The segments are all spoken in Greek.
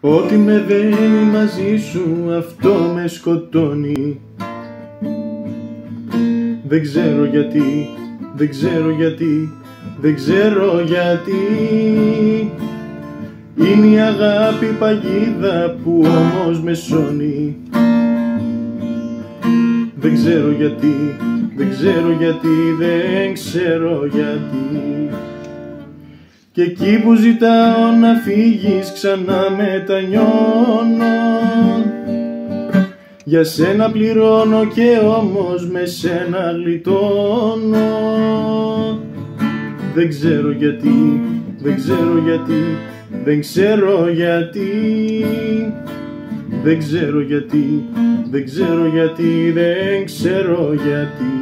Ό,τι με δένει μαζί σου αυτό με σκοτώνει. Δεν ξέρω γιατί, δεν ξέρω γιατί, δεν ξέρω γιατί. Είναι η αγάπη παγίδα που όμως με σώνει. Δεν ξέρω γιατί, δεν ξέρω γιατί, δεν ξέρω γιατί. Και εκεί που ζητάω να φύγεις ξανά μετανιώνω. Για σένα πληρώνω και όμως με σένα γλιτώνω. Δεν ξέρω γιατί, δεν ξέρω γιατί, δεν ξέρω γιατί. Δεν ξέρω γιατί, δεν ξέρω γιατί, δεν ξέρω γιατί.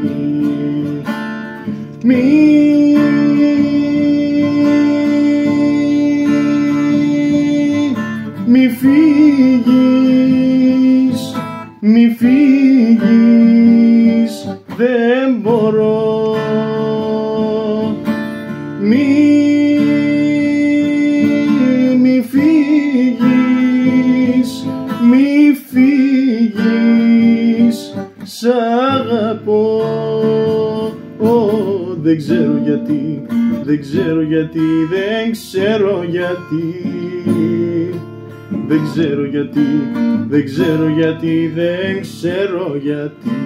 Μη φύγεις, μη φύγεις, δεν μπορώ. Μη φύγεις, μη φύγεις, σ' αγαπώ. Δεν ξέρω γιατί, δεν ξέρω γιατί, δεν ξέρω γιατί. Δεν ξέρω γιατί, δεν ξέρω γιατί, δεν ξέρω γιατί.